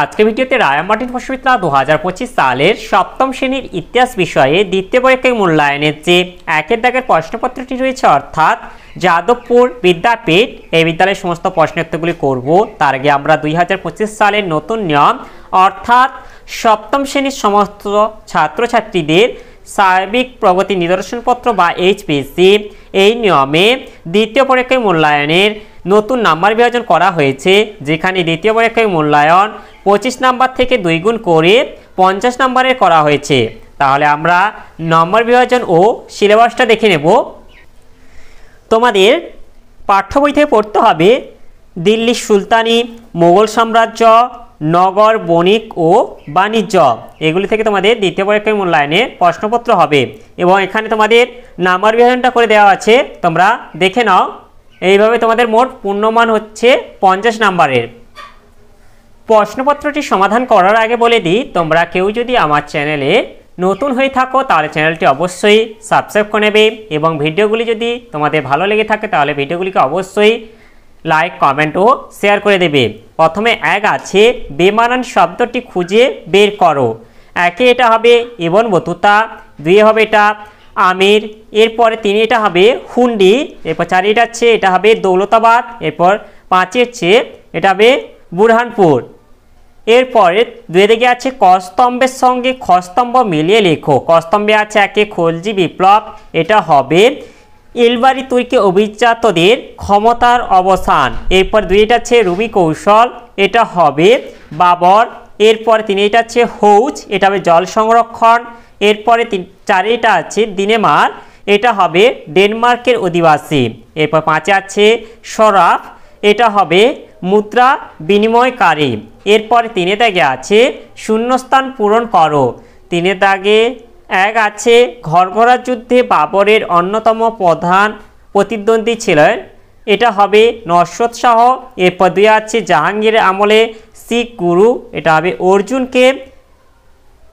আজকের ভিডিওতে রায়া মার্টিন বিশ্ববিদ্যালয় 2025 সালের সপ্তম শ্রেণীর ইতিহাস বিষয়ে দ্বিতীয় পরীক্ষায় মূল্যায়নের যে একের দাগের প্রশ্নপত্রটি রয়েছে, অর্থাৎ যাদবপুর বিদ্যাপীঠ, এই বিদ্যালয়ের সমস্ত প্রশ্নোত্তরগুলি করব। তার আগে আমরা 2025 সালের নতুন নিয়ম অর্থাৎ সপ্তম শ্রেণীর সমস্ত ছাত্রছাত্রীদের সার্বিক প্রগতি নিদর্শনপত্র বা এইচপিসি, এই নিয়মে দ্বিতীয় পরীক্ষায় মূল্যায়নের নতুন নাম্বার বিভাজন করা হয়েছে, যেখানে দ্বিতীয় পরীক্ষায় মূল্যায়ন 25 নাম্বার থেকে 2 গুণ করে 50 নাম্বারের করা হয়েছে। তাহলে আমরা নম্বর বিভাজন ও সিলেবাসটা দেখে নেব। তোমাদের পাঠ্য বই থেকে পড়তে হবে দিল্লি সুলতানি, মোগল সাম্রাজ্য, নগর, বণিক ও বাণিজ্য, এগুলি থেকে তোমাদের দ্বিতীয় পরীক্ষায় মূল্যায়নে প্রশ্নপত্র হবে এবং এখানে তোমাদের নাম্বার বিভাজনটা করে দেওয়া আছে, তোমরা দেখে নাও। এইভাবে তোমাদের মোট পূর্ণমান হচ্ছে 50 নাম্বারের। প্রশ্নপত্রটি সমাধান করার আগে বলে দিই, তোমরা কেউ যদি আমার চ্যানেলে নতুন হয়ে থাকো তাহলে চ্যানেলটি অবশ্যই সাবস্ক্রাইব করে নেবে এবং ভিডিওগুলি যদি তোমাদের ভালো লেগে থাকে তাহলে ভিডিওগুলিকে অবশ্যই লাইক, কমেন্ট ও শেয়ার করে দেবে। প্রথমে এক আছে, বেমানান শব্দটি খুঁজে বের করো। একে এটা হবে ইবন বতুতা, 2 হবে এটা আমির, এরপরে 3 এটা হবে হুন্ডি, এরপর 4 এটা হচ্ছে এটা হবে দৌলতাবাদ, এরপর 5 হচ্ছে এটা হবে বুরহানপুর। এরপরে 2 দিকে আছে কস্তম্ভের সঙ্গে খস্তম্ভ মিলিয়ে লেখো। কস্তম্ভে আছে একে খলজি বিপ্লব, এটা হবে ইলবারি তুর্কি অভিজাতদের ক্ষমতার অবসান। এরপর 2 এটা আছে রুবি কৌশল, এটা হবে বাবর। এরপর 3 এটা আছে হৌজ, এটা হবে জল সংরক্ষণ। এরপরে 4 এটা আছে দিনেমার, এটা হবে ডেনমার্কের অধিবাসী। এরপর 5 আছে সরাফ, এটা হবে মুদ্রা বিনিময়কারী। এরপরে 3 দাগে আছে শূন্যস্থান পূরণ করো। 3 দাগে 1 আছে ঘরঘরা যুদ্ধে বাবরের অন্যতম প্রধান প্রতিদ্বন্দ্বী ছিলেন, এটা হবে নরশদ শাহ। এরপর 2 আছে জাহাঙ্গীরের আমলে শিখ গুরু, এটা হবে অর্জুনকে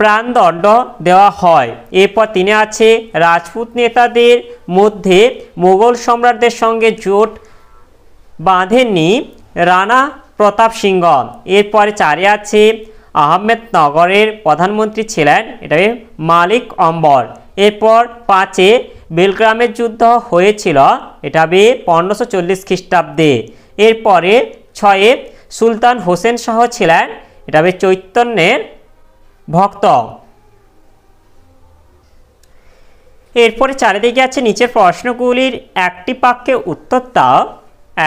প্রাণদণ্ড দেওয়া হয়। এরপর 3 আছে রাজপুত নেতাদের মধ্যে মোগল সম্রাটদের সঙ্গে জোট বাঁধেননি রানা প্রতাপ সিংহ। এরপরে 4 আছে আহমেদনগরের প্রধানমন্ত্রী ছিলেন, এটা মালিক অম্বর। এরপর 5 বেলগ্রামের যুদ্ধ হয়েছিল, এটা হবে 1540 খ্রিস্টাব্দে। এরপরে 6 সুলতান হোসেন শাহ ছিলেন, এটা হবে চৈতন্যের ভক্ত। এরপরে 4 দিকে আছে নিচের প্রশ্নগুলির একটি বাক্যে উত্তর দাও।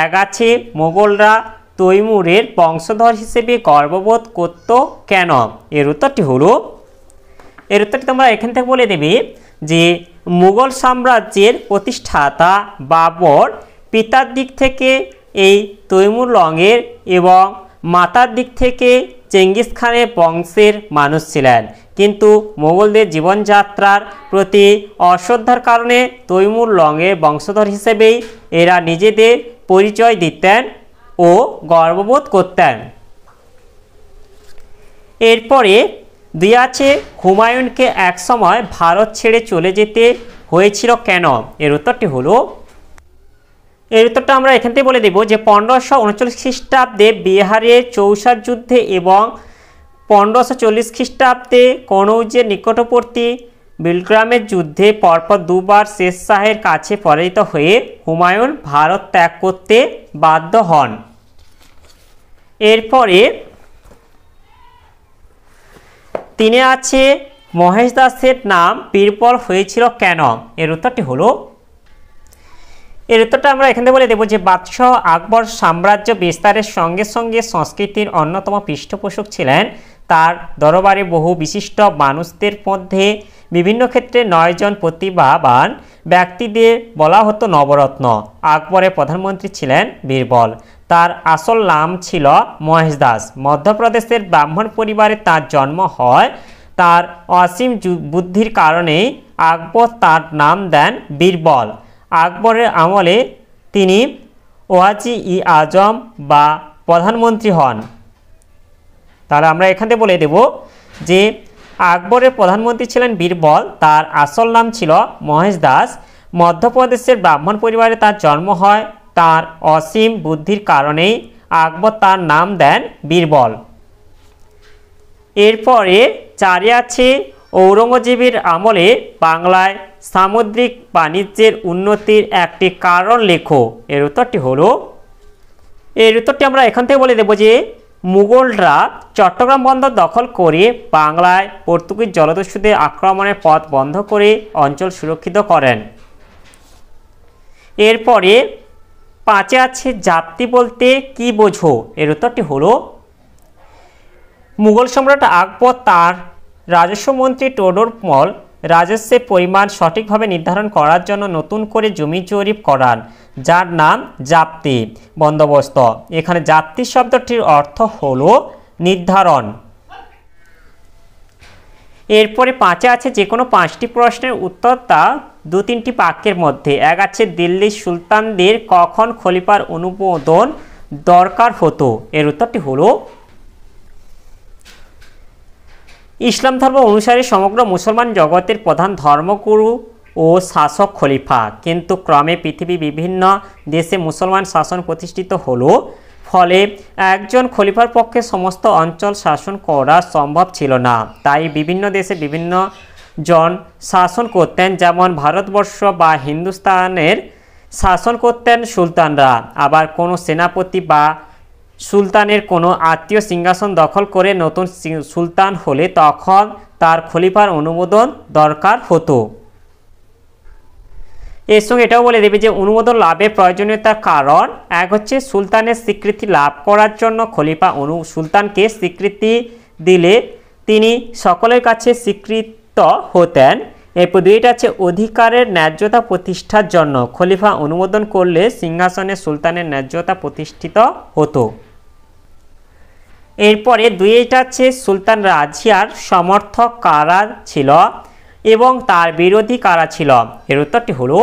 1 আছে মোগলরা তৈমুরের বংশধর হিসেবে গর্ববোধ করত কেন? এর উত্তরটি হলো, এর উত্তরটি তোমরা এখান থেকে বলে দেবে যে মুঘল সাম্রাজ্যের প্রতিষ্ঠাতা বাবর পিতার দিক থেকে এই তৈমুর লঙের এবং মাতার দিক থেকে চেঙ্গিস খানের বংশের মানুষ ছিলেন, কিন্তু মোগলদের জীবনযাত্রার প্রতি অশ্রদ্ধার কারণে তৈমুর লঙের বংশধর হিসেবেই এরা নিজেদের পরিচয় দিতেন ও গর্ববোধ করতেন। এরপরে 2 আছে হুমায়ুনকে একসময় ভারত ছেড়ে চলে যেতে হয়েছিল কেন? এর উত্তরটি হলো, এর উত্তরটা আমরা এখান থেকে বলে দেব যে 1539 খ্রিস্টাব্দে বিহারের চৌসার যুদ্ধে এবং 1540 খ্রিস্টাব্দে কনৌজের নিকটবর্তী বেলগ্রামের যুদ্ধে পরপর 2 বার শের শাহের কাছে পরাজিত হয়ে হুমায়ুন ভারত ত্যাগ করতে বাধ্য হন। এরপরে 3 আছে মহেশ দাসের নাম বীরবল হয়েছিল কেন? এর উত্তরটি হলো, এর উত্তরটা আমরা এখান থেকে বলে দেব যে বাদশাহ আকবর সাম্রাজ্য বিস্তারের সঙ্গে সঙ্গে সংস্কৃতির অন্যতম পৃষ্ঠপোষক ছিলেন। তার দরবারে বহু বিশিষ্ট মানুষদের মধ্যে বিভিন্ন ক্ষেত্রে 9 জন প্রতিভাবান ব্যক্তিদের বলা হতো নবরত্ন। আকবরের প্রধানমন্ত্রী ছিলেন বীরবল, তার আসল নাম ছিল মহেশ দাস। মধ্যপ্রদেশের ব্রাহ্মণ পরিবারে তার জন্ম হয়। তার অসীম বুদ্ধির কারণে আকবর তার নাম দেন বীরবল। আকবরের আমলে তিনি ওয়াজি-ই-আজম বা প্রধানমন্ত্রী হন। তাহলে আমরা এখান থেকে বলে দেব যে আকবরের প্রধানমন্ত্রী ছিলেন বীরবল, তার আসল নাম ছিল মহেশ দাস। মধ্যপ্রদেশের ব্রাহ্মণ পরিবারে তার জন্ম হয়। তার অসীম বুদ্ধির কারণেই আকবর তার নাম দেন বীরবল। এরপরে 4 আছে ঔরঙ্গজেবের আমলে বাংলায় সামুদ্রিক বাণিজ্যের উন্নতির একটি কারণ লেখো। এর উত্তরটি হলো, এর উত্তরটি আমরা এখান থেকে বলে দেব যে মুঘলরা চট্টগ্রাম বন্দর দখল করে বাংলায় পর্তুগিজ জলদস্যুদের আক্রমণের পথ বন্ধ করে অঞ্চল সুরক্ষিত করেন। এরপরে 5 আছে জাপ্তি বলতে কি বোঝো। এর উত্তরটি হলো, মুঘল সম্রাট আকবর তার রাজস্ব মন্ত্রী টোডরমল রাজস্বের পরিমাণ সঠিকভাবে নির্ধারণ করার জন্য নতুন করে জমি জরিপ করান, যার নাম জাপ্তি বন্দোবস্ত। এখানে জাপ্তি শব্দটির অর্থ হলো নির্ধারণ। এরপরে 5 আছে যে কোনো 5টি প্রশ্নের উত্তর তা 2-3টি বাক্যের মধ্যে। 1 আছে দিল্লির সুলতানদের কখন খলিফার অনুমোদন দরকার হতো। এর উত্তরটি হলো, ইসলাম ধর্ম অনুসারে সমগ্র মুসলমান জগতের প্রধান ধর্মগুরু ও শাসক খলিফা, কিন্তু ক্রমে পৃথিবীর বিভিন্ন দেশে মুসলমান শাসন প্রতিষ্ঠিত হলো, ফলে একজন খলিফার পক্ষে সমস্ত অঞ্চল শাসন করা সম্ভব ছিল না। তাই বিভিন্ন দেশে বিভিন্ন জন শাসন করতেন, যেমন ভারতবর্ষ বা হিন্দুস্তানের শাসন করতেন সুলতানরা। আবার কোনো সেনাপতি বা সুলতানের কোনো আত্মীয় সিংহাসন দখল করে নতুন সুলতান হলে তখন তার খলিফার অনুমোদন দরকার হতো। এর সঙ্গে এটাও বলে দেবে যে অনুমোদন লাভের প্রয়োজনীয়তার কারণ। 1 হচ্ছে সুলতানের স্বীকৃতি লাভ করার জন্য খলিফা সুলতানকে স্বীকৃতি দিলে তিনি সকলের কাছে স্বীকৃত হতেন। এরপর 2টা আছে অধিকারের ন্যায্যতা প্রতিষ্ঠার জন্য খলিফা অনুমোদন করলে সিংহাসনে সুলতানের ন্যায্যতা প্রতিষ্ঠিত হতো। এরপরে 2টা আছে সুলতান রাজিয়ার সমর্থক কারা ছিল এবং তার বিরোধী কারা ছিল। এর উত্তরটি হলো,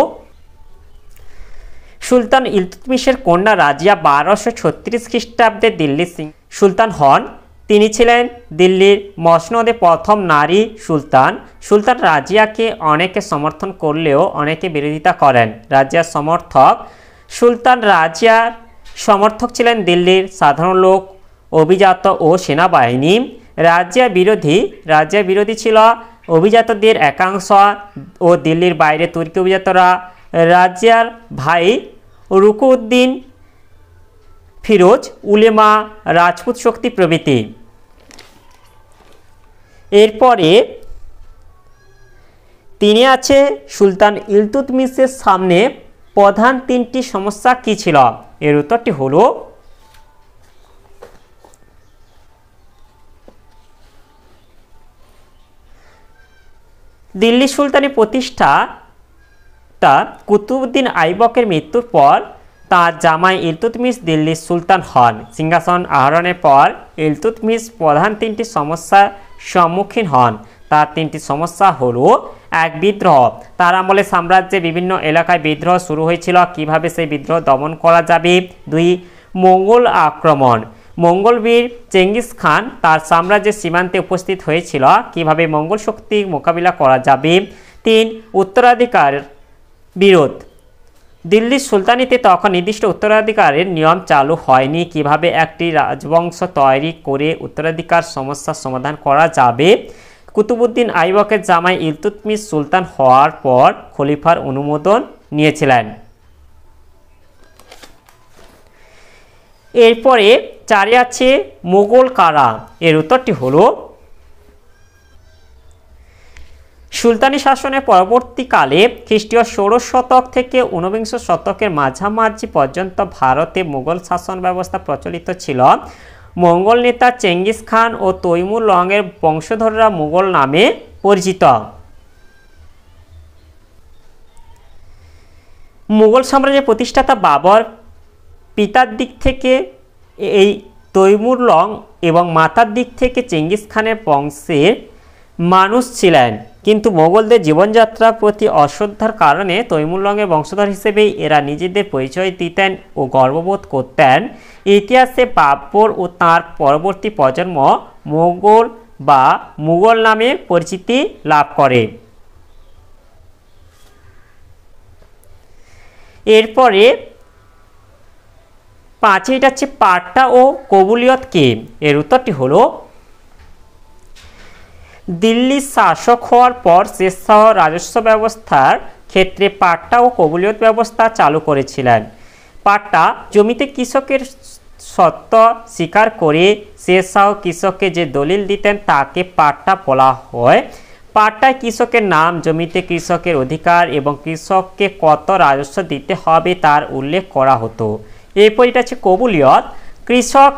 সুলতান ইলতুৎমিশের কন্যা রাজিয়া 1236 খ্রিস্টাব্দে দিল্লির সুলতান হন। তিনি ছিলেন দিল্লির মসনদে প্রথম নারী সুলতান। সুলতান রাজিয়াকে অনেকে সমর্থন করলেও অনেকে বিরোধিতা করেন। রাজিয়ার সমর্থক সুলতান রাজিয়ার সমর্থক ছিলেন দিল্লির সাধারণ লোক, অভিজাত ও সেনাবাহিনী। রাজিয়া বিরোধী ছিল অভিজাতদের একাংশ ও দিল্লির বাইরে তুর্কি অভিজাতরা, রাজিয়ার ভাই রুকুউদ্দিন, ফিরোজ, উলেমা, রাজপুত শক্তি প্রভৃতি। এরপরে 3 আছে সুলতান ইলতুৎমিশের সামনে প্রধান 3টি সমস্যা কি ছিল। এর উত্তরটি হলো, দিল্লি সুলতানি প্রতিষ্ঠাতা কুতুবউদ্দিন আইবকের মৃত্যুর পর তার জামাই ইলতুৎমিশ দিল্লির সুলতান হন। সিংহাসন আহরণের পর ইলতুৎমিশ প্রধান 3টি সমস্যার সম্মুখীন হন। তার 3টি সমস্যা হলো, 1 বিদ্রোহ। তার আমলে সাম্রাজ্যে বিভিন্ন এলাকায় বিদ্রোহ শুরু হয়েছিল, কিভাবে সেই বিদ্রোহ দমন করা যাবে। 2 মঙ্গল আক্রমণ। মঙ্গল বীর চেঙ্গিস খান তার সাম্রাজ্যের সীমান্তে উপস্থিত হয়েছিল, কিভাবে মঙ্গল শক্তির মোকাবিলা করা যাবে। 3 উত্তরাধিকার বিরোধ। দিল্লির সুলতানিতে তখন নির্দিষ্ট উত্তরাধিকারের নিয়ম চালু হয়নি, কিভাবে একটি রাজবংশ তৈরি করে উত্তরাধিকার সমস্যার সমাধান করা যাবে। কুতুবউদ্দিন আইবকের জামাই ইলতুৎমিশ সুলতান হওয়ার পর খলিফার অনুমোদন নিয়েছিলেন। এরপরে 4 আছে মোগল কারা। এর উত্তরটি হলো, সুলতানি শাসনের পরবর্তীকালে খ্রিস্টীয় 16 শতক থেকে 19 শতকের মাঝামাঝি পর্যন্ত ভারতে মুঘল শাসন ব্যবস্থা প্রচলিত ছিল। মঙ্গল নেতা চেঙ্গিস খান ও তৈমুর লংয়ের বংশধররা মুঘল নামে পরিচিত। মুঘল সাম্রাজ্যের প্রতিষ্ঠাতা বাবর পিতার দিক থেকে এই তৈমুর লং এবং মাতার দিক থেকে চেঙ্গিস খানের বংশের মানুষ ছিলেন, কিন্তু মোগলদের জীবনযাত্রার প্রতি অশ্রদ্ধার কারণে তৈমুর লংয়ের বংশধর হিসেবেই এরা নিজেদের পরিচয় দিতেন ও গর্ববোধ করতেন। ইতিহাসে বাবর ও তাঁর পরবর্তী প্রজন্ম মোগল বা মুঘল নামে পরিচিতি লাভ করে। এরপরে 5 হচ্ছে পাট্টা ও কবুলিয়ত কে। এর উত্তরটি হলো, দিল্লির শাসক হওয়ার পর শের শাহ রাজস্ব ব্যবস্থার ক্ষেত্রে পাট্টা ও কবুলিয়ত ব্যবস্থা চালু করেছিলেন। পাট্টা জমিতে কৃষকের সত্ত্ব স্বীকার করে শের শাহ কৃষককে যে দলিল দিতেন তাকে পাট্টা বলা হয়। পাট্টায় কৃষকের নাম, জমিতে কৃষকের অধিকার এবং কৃষককে কত রাজস্ব দিতে হবে তার উল্লেখ করা হতো। এরপর এটা হচ্ছে কবুলিয়ত। কৃষক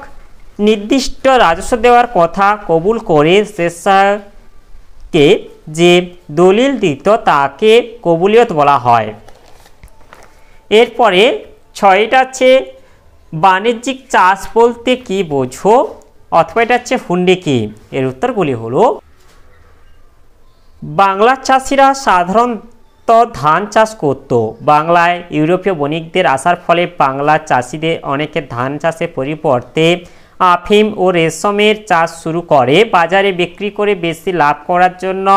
নির্দিষ্ট রাজস্ব দেওয়ার কথা কবুল করে শের শাহকে যে দলিল দিত তাকে কবুলিয়ত বলা হয়। এরপরে 6টা আছে বাণিজ্যিক চাষ বলতে কি বোঝো, অথবা এটা হচ্ছে হুন্ডি কি। এর উত্তরগুলি হলো, বাংলার চাষিরা সাধারণত ধান চাষ করত। বাংলায় ইউরোপীয় বণিকদের আসার ফলে বাংলার চাষিদের অনেকে ধান চাষের পরিবর্তে আফিম ও রেশমের চাষ শুরু করে। বাজারে বিক্রি করে বেশি লাভ করার জন্য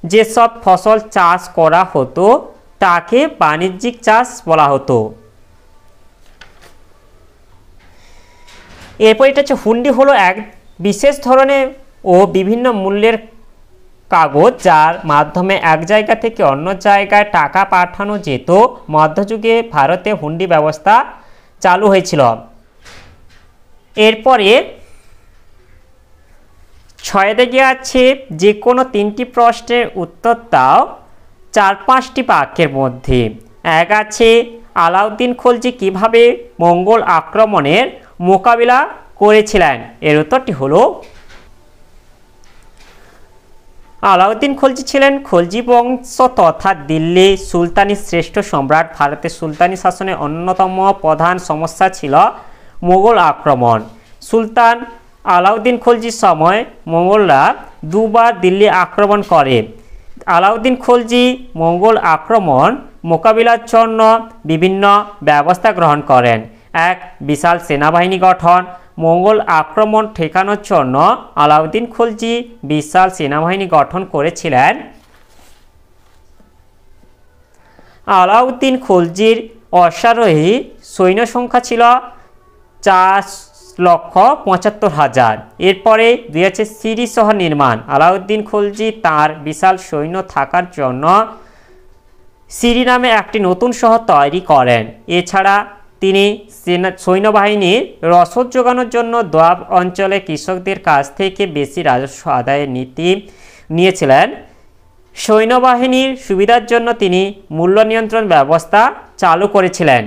যেসব ফসল চাষ করা হতো তাকে বাণিজ্যিক চাষ বলা হতো। এরপর এটা হচ্ছে হুন্ডি হলো এক বিশেষ ধরনের ও বিভিন্ন মূল্যের কাগজ যার মাধ্যমে এক জায়গা থেকে অন্য জায়গায় টাকা পাঠানো যেত। মধ্যযুগে ভারতে হুন্ডি ব্যবস্থা চালু হয়েছিল। এরপরে 6 দিকে আছে যে কোনো 3টি প্রশ্নের উত্তর দাও 4-5টি বাক্যের মধ্যে। এক আছে আলাউদ্দিন খলজি কিভাবে মঙ্গল আক্রমণের মোকাবিলা করেছিলেন। এর উত্তরটি হলো, আলাউদ্দিন খলজি ছিলেন খলজি বংশ তথা দিল্লি সুলতানি শ্রেষ্ঠ সম্রাট। ভারতের সুলতানি শাসনের অন্যতম প্রধান সমস্যা ছিল মোগল আক্রমণ। সুলতান আলাউদ্দিন খলজির সময় মোগলরা দুবার দিল্লি আক্রমণ করে। আলাউদ্দিন খলজি মঙ্গল আক্রমণ মোকাবিলার জন্য বিভিন্ন ব্যবস্থা গ্রহণ করেন। এক বিশাল সেনাবাহিনী গঠন। মঙ্গল আক্রমণ ঠেকানোর জন্য আলাউদ্দিন খলজি বিশাল সেনাবাহিনী গঠন করেছিলেন। আলাউদ্দিন খলজির অশ্বারোহী সৈন্য সংখ্যা ছিল 4,75,000। এরপরে 2 আছে সিরি শহর নির্মাণ। আলাউদ্দিন খলজি তার বিশাল সৈন্য থাকার জন্য সিরি নামে একটি নতুন শহর তৈরি করেন। এছাড়া তিনি সৈন্যবাহিনীর রসদ যোগানোর জন্য দোয়াব অঞ্চলে কৃষকদের কাছ থেকে বেশি রাজস্ব আদায়ের নীতি নিয়েছিলেন। সৈন্যবাহিনীর সুবিধার জন্য তিনি মূল্য নিয়ন্ত্রণ ব্যবস্থা চালু করেছিলেন।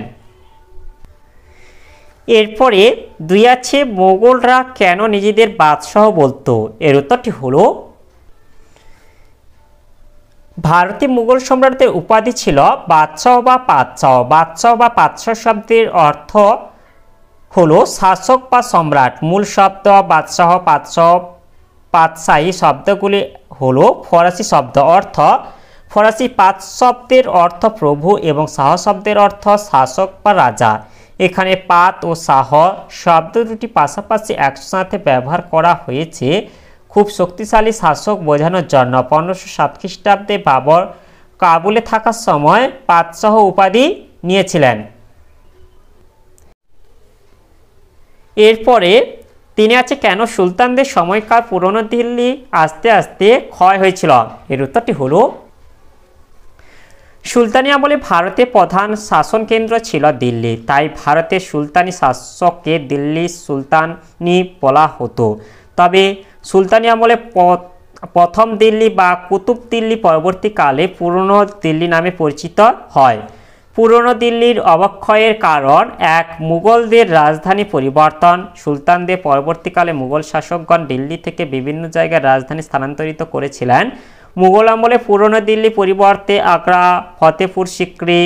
এরপরে 2 আছে মোগলরা কেন নিজেদের বাদশাহ বলতো। এর উত্তরটি হলো, ভারতীয় মুঘল সম্রাটদের উপাধি ছিল বাদশাহ বা পাতশাহ। বাদশাহ বা পাতশাহ শব্দের অর্থ হলো শাসক বা সম্রাট। মূল শব্দ বাদশাহ, পাতশাহ, পাতশাহী শব্দগুলি হলো ফরাসি শব্দ। অর্থ ফরাসি পাত শব্দের অর্থ প্রভু এবং শাহ শব্দের অর্থ শাসক বা রাজা। এখানে পাত ও শাহ শব্দ দুটি পাশাপাশি একসাথে ব্যবহার করা হয়েছে খুব শক্তিশালী শাসক বোঝানোর জন্য। 1507 খ্রিস্টাব্দে বাবর কাবুলে থাকার সময় পাতশাহ উপাধি নিয়েছিলেন। এরপরে 3 আছে কেন সুলতানদের সময়কাল পুরনো দিল্লি আস্তে আস্তে ক্ষয় হয়েছিল। এর উত্তরটি হলো, সুলতানি আমলে ভারতের প্রধান শাসন কেন্দ্র ছিল দিল্লি, তাই ভারতের সুলতানি শাসককে দিল্লি সুলতানি বলা হতো। তবে সুলতানি আমলে প্রথম দিল্লি বা কুতুব দিল্লি পরবর্তীকালে পুরনো দিল্লি নামে পরিচিত হয়। পুরনো দিল্লির অবক্ষয়ের কারণ এক মুঘলদের রাজধানী পরিবর্তন। সুলতানদের পরবর্তীকালে মুঘল শাসকগণ দিল্লি থেকে বিভিন্ন জায়গায় রাজধানী স্থানান্তরিত করেছিলেন। মুঘল আমলে পুরনো দিল্লি পরিবর্তে আগ্রা, ফতেপুর সিক্রি,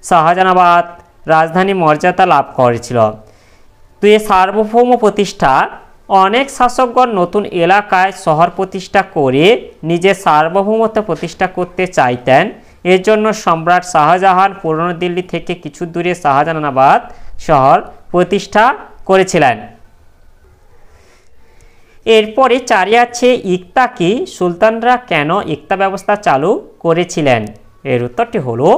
শাহজাহানাবাদ রাজধানী মর্যাদা লাভ করেছিল। দুই সার্বভৌম প্রতিষ্ঠা। অনেক শাসকগণ নতুন এলাকায় শহর প্রতিষ্ঠা করে নিজের সার্বভৌমত্ব প্রতিষ্ঠা করতে চাইতেন। এর জন্য সম্রাট শাহজাহান পুরনো দিল্লি থেকে কিছু দূরে শাহজাহানাবাদ শহর প্রতিষ্ঠা করেছিলেন। এরপরে 4 আছে ইকতা কি। সুলতানরা কেন ইকতা ব্যবস্থা চালু করেছিলেন। এর উত্তরটি হলো,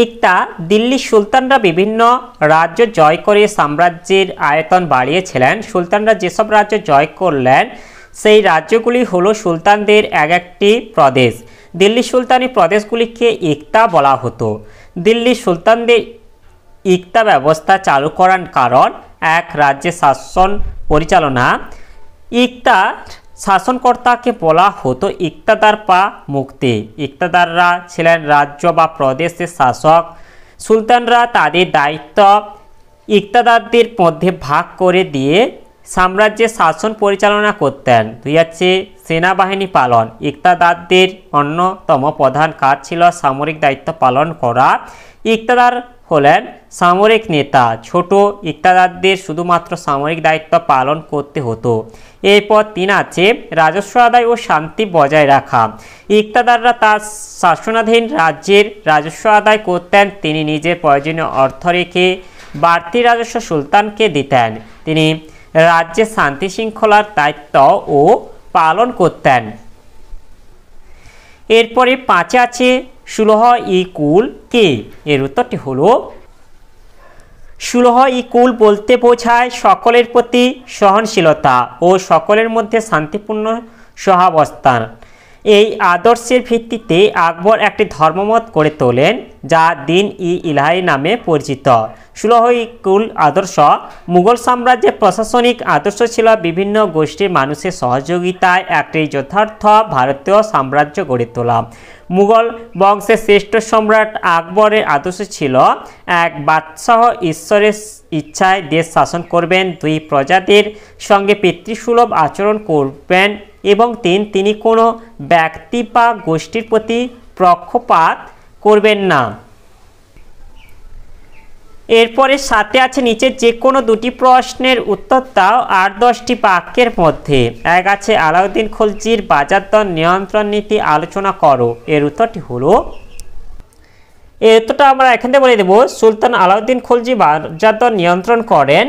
ইকতা দিল্লির সুলতানরা বিভিন্ন রাজ্য জয় করে সাম্রাজ্যের আয়তন বাড়িয়েছিলেন। সুলতানরা যেসব রাজ্য জয় করলেন সেই রাজ্যগুলি হলো সুলতানদের এক একটি প্রদেশ। দিল্লি সুলতানি প্রদেশগুলিকে ইকতা বলা হতো। দিল্লি সুলতানদের ইকতা ব্যবস্থা চালু করার কারণ এক রাজ্যের শাসন পরিচালনা। ইকতা শাসনকর্তাকে বলা হতো ইকতাদার বা মুক্তি। ইকতাদাররা ছিলেন রাজ্য বা প্রদেশের শাসক। সুলতানরা তাদের দায়িত্ব ইকতাদারদের মধ্যে ভাগ করে দিয়ে সাম্রাজ্যের শাসন পরিচালনা করতেন। দুই আছে সেনাবাহিনী পালন। ইকতাদারদের অন্যতম প্রধান কাজ ছিল সামরিক দায়িত্ব পালন করা। ইকতাদার হলেন সামরিক নেতা। ছোট ইকতাদারদের শুধুমাত্র সামরিক দায়িত্ব পালন করতে হতো। এরপর 3 আছে রাজস্ব আদায় ও শান্তি বজায় রাখা। ইকতাদাররা তার শাসনাধীন রাজ্যের রাজস্ব আদায় করতেন। তিনি নিজের প্রয়োজনীয় অর্থ রেখে বাড়তি রাজস্ব সুলতানকে দিতেন। তিনি রাজ্যের শান্তি শৃঙ্খলার দায়িত্ব ও পালন করতেন। এরপরে 5 আছে সুলহ-ই কুল কে? এর উত্তরটি হলো সুলহ-ই কুল বলতে বোঝায় সকলের প্রতি সহনশীলতা ও সকলের মধ্যে শান্তিপূর্ণ সহাবস্থান। এই আদর্শের ভিত্তিতে আকবর একটি ধর্মমত গড়ে তোলেন যা দিন-ই-ইলাহি নামে পরিচিত। সুলহ-ই কুল আদর্শ মুঘল সাম্রাজ্যের প্রশাসনিক আদর্শ ছিল। বিভিন্ন গোষ্ঠীর মানুষের সহযোগিতায় একটি যথার্থ ভারতীয় সাম্রাজ্য গড়ে তোলা। মুঘল বংশের শ্রেষ্ঠ সম্রাট আকবরের আদর্শ ছিল এক বাদশাহ ঈশ্বরের ইচ্ছায় দেশ শাসন করবেন, 2 প্রজাদের সঙ্গে পিতৃসুলভ আচরণ করবেন এবং তিনি কোনো ব্যক্তি বা গোষ্ঠীর প্রতি পক্ষপাত করবেন না। এরপরে 7 আছে নিচের যে কোনো 2টি প্রশ্নের উত্তর দাও 8-10টি বাক্যের মধ্যে। 1 আছে আলাউদ্দিন খলজির বাজার দর নিয়ন্ত্রণ নীতি আলোচনা করো। এর উত্তরটি হলো, এর উত্তরটা আমরা এখান থেকে বলে দেব। সুলতান আলাউদ্দিন খলজি বাজার দর নিয়ন্ত্রণ করেন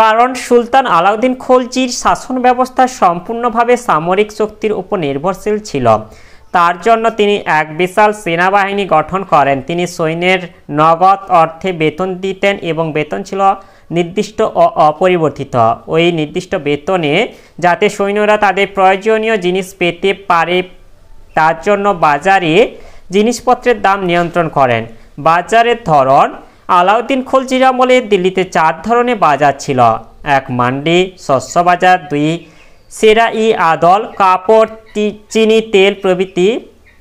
কারণ সুলতান আলাউদ্দিন খলজির শাসন ব্যবস্থা সম্পূর্ণভাবে সামরিক শক্তির উপর নির্ভরশীল ছিল। তার জন্য তিনি এক বিশাল সেনাবাহিনী গঠন করেন। তিনি সৈন্যের নগদ অর্থে বেতন দিতেন এবং বেতন ছিল নির্দিষ্ট ও অপরিবর্তিত। ওই নির্দিষ্ট বেতনে যাতে সৈন্যরা তাদের প্রয়োজনীয় জিনিস পেতে পারে তার জন্য বাজারে জিনিসপত্রের দাম নিয়ন্ত্রণ করেন। বাজারের ধরন আলাউদ্দিন খলজির আমলে দিল্লিতে 4 ধরনের বাজার ছিল। 1 মান্ডি শস্য বাজার, 2 সেরা-ই আদল কাপড় চিনি তেল প্রভৃতি,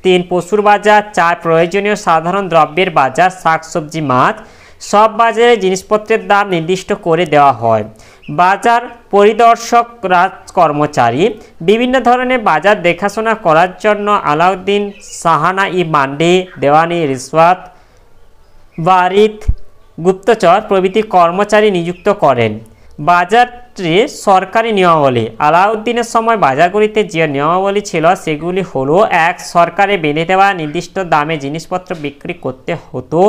3 পশুর বাজার, 4 প্রয়োজনীয় সাধারণ দ্রব্যের বাজার শাকসবজি মাছ। সব বাজারে জিনিসপত্রের দাম নির্দিষ্ট করে দেওয়া হয়। বাজার পরিদর্শক রাজকর্মচারী বিভিন্ন ধরনের বাজার দেখাশোনা করার জন্য আলাউদ্দিন সাহানা-ই মান্ডি, দেওয়ানি, রিশওয়াত, বারিদ, গুপ্তচর প্রভৃতি কর্মচারী নিযুক্ত করেন। বাজারে সরকারি নিয়মাবলী। আলাউদ্দিনের সময় বাজারগুলিতে যে নিয়মাবলী ছিল সেগুলি হলো: 1 সরকারে বেঁধে দেওয়া নির্দিষ্ট দামে জিনিসপত্র বিক্রি করতে হতো।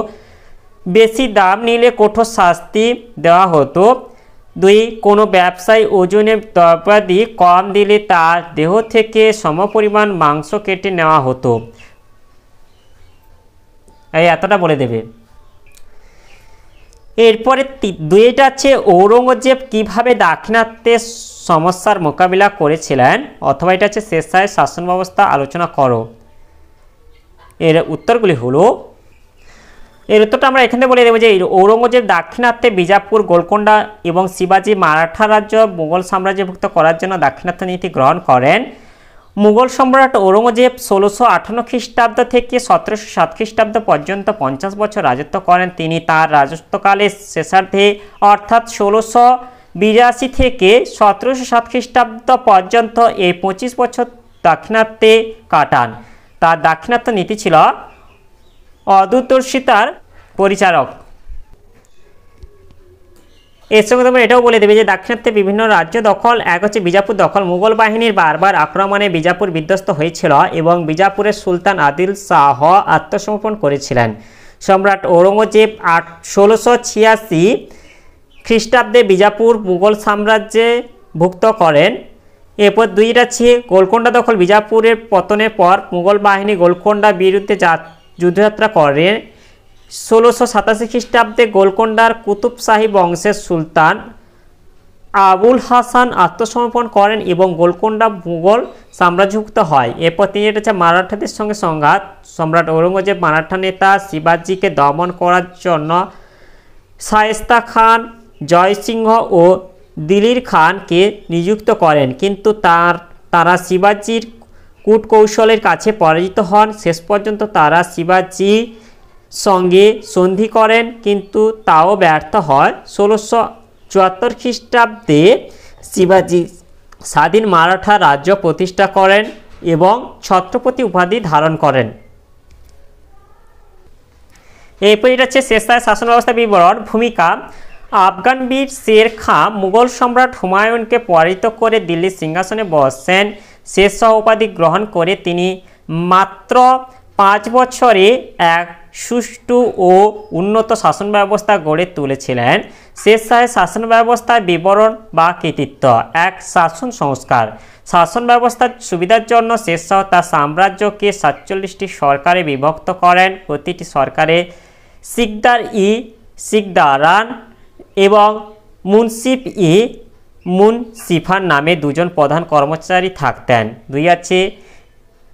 বেশি দাম নিলে কঠোর শাস্তি দেওয়া হতো। 2 কোনো ব্যবসায়ী ওজনে দ্রব্যাদি কম দিলে তার দেহ থেকে সমপরিমাণ মাংস কেটে নেওয়া হতো। এই এতটা বলে দেবে। এরপরে 2টা আছে ঔরঙ্গজেব কিভাবে দাক্ষিণাত্যের সমস্যার মোকাবিলা করেছিলেন, অথবা এটা হচ্ছে শেরশাহের শাসন ব্যবস্থা আলোচনা করো। এর উত্তরগুলি হলো, এর উত্তরটা আমরা এখানে বলে দেবো যে ঔরঙ্গজেব দাক্ষিণাত্যে বিজাপুর, গোলকোন্ডা এবং শিবাজি মারাঠা রাজ্য মুঘল সাম্রাজ্যভুক্ত করার জন্য দাক্ষিণাত্য নীতি গ্রহণ করেন। মুঘল সম্রাট ঔরঙ্গজেব 1658 খ্রিস্টাব্দ থেকে 1707 খ্রিস্টাব্দ পর্যন্ত 50 বছর রাজত্ব করেন। তিনি তার রাজত্বকালের শেষার্ধে অর্থাৎ 1682 থেকে 1707 খ্রিস্টাব্দ পর্যন্ত এই 25 বছর দাক্ষিণাত্যে কাটান। তার দাক্ষিণাত্য নীতি ছিল অদূরদর্শিতার পরিচারক। এর সঙ্গে তোমরা এটাও বলে দেবে যে দাক্ষিণাত্যে বিভিন্ন রাজ্য দখল। 1 হচ্ছে বিজাপুর দখল। মুঘল বাহিনীর বারবার আক্রমণে বিজাপুর বিধ্বস্ত হয়েছিল এবং বিজাপুরের সুলতান আদিল শাহ আত্মসমর্পণ করেছিলেন। সম্রাট ঔরঙ্গজেব 1686 খ্রিস্টাব্দে বিজাপুর মুঘল সাম্রাজ্যে ভুক্ত করেন। এরপর 2টা আছে গোলকোন্ডা দখল। বিজাপুরের পতনের পর মুঘল বাহিনী গোলকোন্ডার বিরুদ্ধে যুদ্ধযাত্রা করেন। 1687 খ্রিস্টাব্দে গোলকোন্ডার কুতুব শাহী বংশের সুলতান আবুল হাসান আত্মসমর্পণ করেন এবং গোলকোন্ডা মুঘল সাম্রাজ্যভুক্ত হয়। এরপর তিনি হচ্ছে মারাঠাদের সঙ্গে সংঘাত। সম্রাট ঔরঙ্গজেব মারাঠা নেতা শিবাজিকে দমন করার জন্য শায়েস্তা খান, জয়সিংহ ও দিলির খানকে নিযুক্ত করেন, কিন্তু তারা শিবাজির কূটকৌশলের কাছে পরাজিত হন। শেষ পর্যন্ত তারা শিবাজি সঙ্গে সন্ধি করেন, কিন্তু তাও ব্যর্থ হয়। 1674 খ্রিস্টাব্দে শিবাজি স্বাধীন মারাঠা রাজ্য প্রতিষ্ঠা করেন এবং ছত্রপতি উপাধি ধারণ করেন। এরপর এটা হচ্ছে শের শাহের শাসন ব্যবস্থা বিবরণ। ভূমিকা: আফগান বীর শের খাঁ মুঘল সম্রাট হুমায়ুনকে পরাজিত করে দিল্লির সিংহাসনে বসেন। শের শাহ উপাধি গ্রহণ করে তিনি মাত্র 5 বছরে এক সুষ্ঠু ও উন্নত শাসন ব্যবস্থা গড়ে তুলেছিলেন। শের শাহের শাসন ব্যবস্থার বিবরণ বা কৃতিত্ব: এক, শাসন সংস্কার। শাসন ব্যবস্থার সুবিধার জন্য শের শাহ তার সাম্রাজ্যকে 47টি সরকারে বিভক্ত করেন। প্রতিটি সরকারে সিকদারান এবং মুনসিফান নামে 2 জন প্রধান কর্মচারী থাকতেন। 2 আছে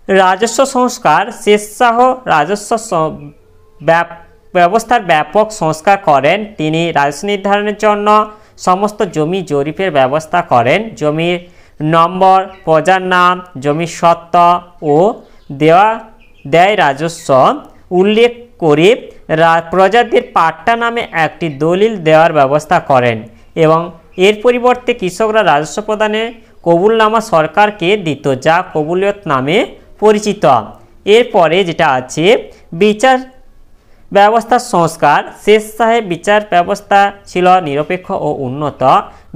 রাজস্ব সংস্কার। শের শাহ রাজস্ব ব্যবস্থার ব্যাপক সংস্কার করেন। তিনি রাজস্ব নির্ধারণের জন্য সমস্ত জমি জরিপের ব্যবস্থা করেন। জমির নম্বর, প্রজার নাম, জমির সত্ত্ব ও দেয় রাজস্ব উল্লেখ করে প্রজাদের পাট্টা নামে একটি দলিল দেওয়ার ব্যবস্থা করেন এবং এর পরিবর্তে কৃষকরা রাজস্ব প্রদানে কবুলনামা সরকারকে দিত, যা কবুলিয়ত নামে পরিচিত। এরপরে যেটা আছে বিচার ব্যবস্থার সংস্কার। শের শাহের বিচার ব্যবস্থা ছিল নিরপেক্ষ ও উন্নত।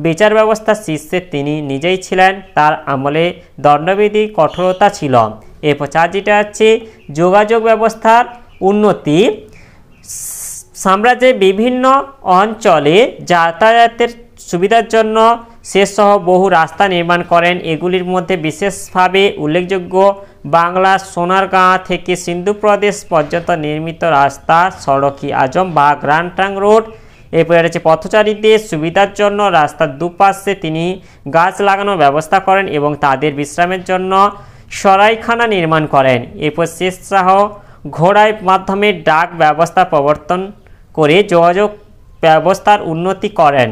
বিচার ব্যবস্থার শীর্ষে তিনি নিজেই ছিলেন। তার আমলে দণ্ডবিধি কঠোরতা ছিল। এরপর যেটা আছে যোগাযোগ ব্যবস্থার উন্নতি। সাম্রাজ্যের বিভিন্ন অঞ্চলে যাতায়াতের সুবিধার জন্য শের শাহ বহু রাস্তা নির্মাণ করেন। এগুলির মধ্যে বিশেষভাবে উল্লেখযোগ্য বাংলার সোনারগাঁ থেকে সিন্ধু প্রদেশ পর্যন্ত নির্মিত রাস্তা সড়কি আজম বা গ্র্যান্ড ট্রাঙ্ক রোড। এরপরে রয়েছে পথচারীদের সুবিধার জন্য রাস্তার দুপাশে তিনি গাছ লাগানোর ব্যবস্থা করেন এবং তাদের বিশ্রামের জন্য সরাইখানা নির্মাণ করেন। এরপর শের শাহ ঘোড়ার মাধ্যমে ডাক ব্যবস্থা প্রবর্তন করে যোগাযোগ ব্যবস্থার উন্নতি করেন।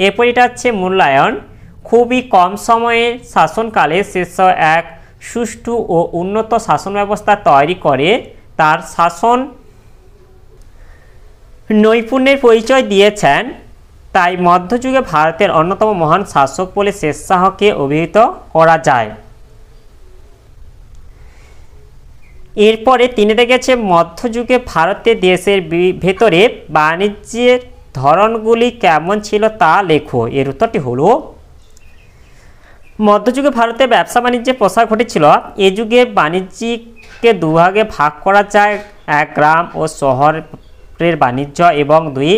এরপর এটা হচ্ছে মূল্যায়ন। খুবই কম সময়ের শাসনকালে শের শাহ এক সুষ্ঠু ও উন্নত শাসন ব্যবস্থা তৈরি করে তার শাসন নৈপুণ্যের পরিচয় দিয়েছেন। তাই মধ্যযুগে ভারতের অন্যতম মহান শাসক বলে শের শাহকে অভিহিত করা যায়। এরপরে তিনি দেখেছে মধ্যযুগে ভারতের দেশের ভেতরে বাণিজ্যের ধরনগুলি কেমন ছিল তা লেখো। এর উত্তরটি হলো মধ্যযুগে ভারতে ব্যবসা বাণিজ্যের প্রসার ঘটেছিল। এ যুগে বাণিজ্যকে দুভাগে ভাগ করা যায়: 1 গ্রাম ও শহরের বাণিজ্য এবং 2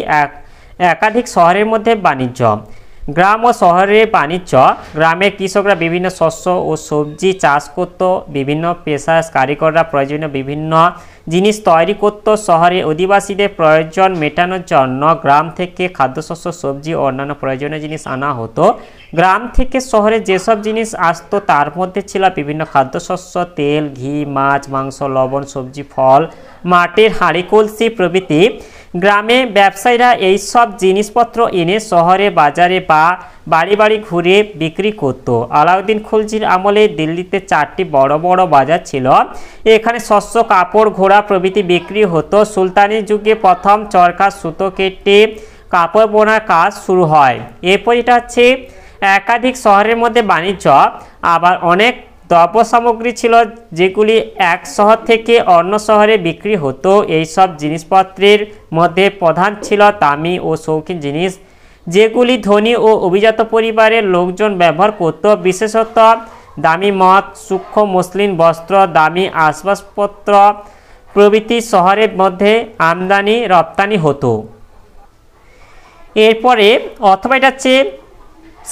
একাধিক শহরের মধ্যে বাণিজ্য। গ্রাম ও শহরের বাণিজ্য: গ্রামের কৃষকরা বিভিন্ন শস্য ও সবজি চাষ করত, বিভিন্ন পেশার কারিগররা প্রয়োজনীয় বিভিন্ন জিনিস তৈরি করত। শহরে অধিবাসীদের প্রয়োজন মেটানোর জন্য গ্রাম থেকে খাদ্যশস্য, সবজি ও অন্যান্য প্রয়োজনীয় জিনিস আনা হতো। গ্রাম থেকে শহরে যেসব জিনিস আসতো তার মধ্যে ছিল বিভিন্ন খাদ্যশস্য, তেল, ঘি, মাছ, মাংস, লবণ, সবজি, ফল, মাটির হাঁড়ি কলসি প্রভৃতি। গ্রামে ব্যবসায়ীরা এই সব জিনিসপত্র এনে শহরে বাজারে বা বাড়ি বাড়ি ঘুরে বিক্রি করত। আলাউদ্দিন খলজির আমলে দিল্লিতে 4টি বড় বড় বাজার ছিল। এখানে শস্য, কাপড়, ঘোড়া প্রভৃতি বিক্রি হতো। সুলতানি যুগে প্রথম চরকা সুতো কেটে কাপড় বোনার কাজ শুরু হয়। এরপর এটা হচ্ছে একাধিক শহরের মধ্যে বাণিজ্য। আবার অনেক দ্রব্য সামগ্রী ছিল যেগুলি এক শহর থেকে অন্য শহরে বিক্রি হতো। এই সব জিনিসপত্রের মধ্যে প্রধান ছিল দামি ও শৌখিন জিনিস, যেগুলি ধনী ও অভিজাত পরিবারের লোকজন ব্যবহার করত। বিশেষত দামি মদ, সূক্ষ্ম মসলিন বস্ত্র, দামি আসবাবপত্র প্রভৃতি শহরের মধ্যে আমদানি রপ্তানি হতো। এরপরে অথবা এটা হচ্ছে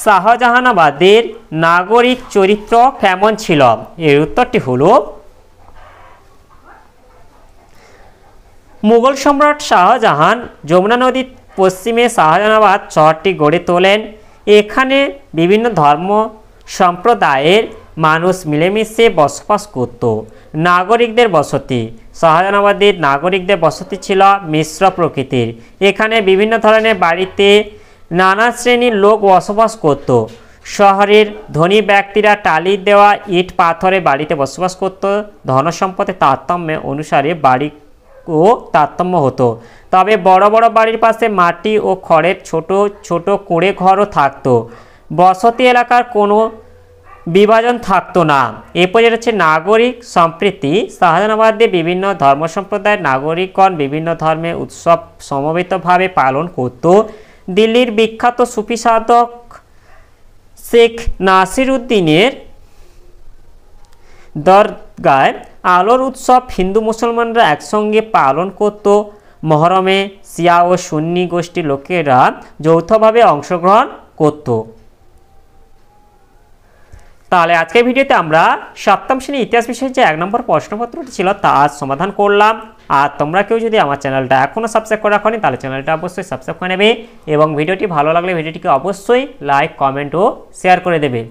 শাহজাহানাবাদের নাগরিক চরিত্র কেমন ছিল। এর উত্তরটি হলো মুঘল সম্রাট শাহজাহান যমুনা নদীর পশ্চিমে শাহজাহানাবাদ শহরটি গড়ে তোলেন। এখানে বিভিন্ন ধর্ম সম্প্রদায়ের মানুষ মিলেমিশে বসবাস করত। নাগরিকদের বসতি, শাহজাহানাবাদের নাগরিকদের বসতি ছিল মিশ্র প্রকৃতির। এখানে বিভিন্ন ধরনের বাড়িতে নানা শ্রেণীর লোক বসবাস করত। শহরের ধনী ব্যক্তিরা টালি দেওয়া ইট পাথরে বাড়িতে বসবাস করত। ধনসম্পদের তারতম্য অনুসারে বাড়িও তারতম্য হতো। তবে বড় বড় বাড়ির পাশে মাটি ও খড়ের ছোট ছোট কুঁড়ে ঘরও থাকতো। বসতি এলাকার কোনো বিভাজন থাকতো না। এরপর যেটা হচ্ছে নাগরিক সম্প্রীতি। শাহজাহানাবাদে বিভিন্ন ধর্ম সম্প্রদায়ের নাগরিকগণ বিভিন্ন ধর্মের উৎসব সমবেতভাবে পালন করত। দিল্লির বিখ্যাত সুফি সাধক শেখ নাসিরউদ্দিনের দরগায় আলোর উৎসব হিন্দু মুসলমানরা একসঙ্গে পালন করত। মহরমে শিয়া ও সুন্নি গোষ্ঠীর লোকেরা যৌথভাবে অংশগ্রহণ করত। তাহলে আজকের ভিডিওতে আমরা সপ্তম শ্রেণী ইতিহাস বিষয়ের যে 1 নম্বর প্রশ্নপত্রটি ছিল তা আজ সমাধান করলাম। আর তোমরা কেউ যদি আমার চ্যানেলটা এখনও সাবস্ক্রাইব করে রাখোনি তাহলে চ্যানেলটা অবশ্যই সাবস্ক্রাইব করে নেবে এবং ভিডিওটি ভালো লাগলে ভিডিওটিকে অবশ্যই লাইক, কমেন্ট ও শেয়ার করে দেবে।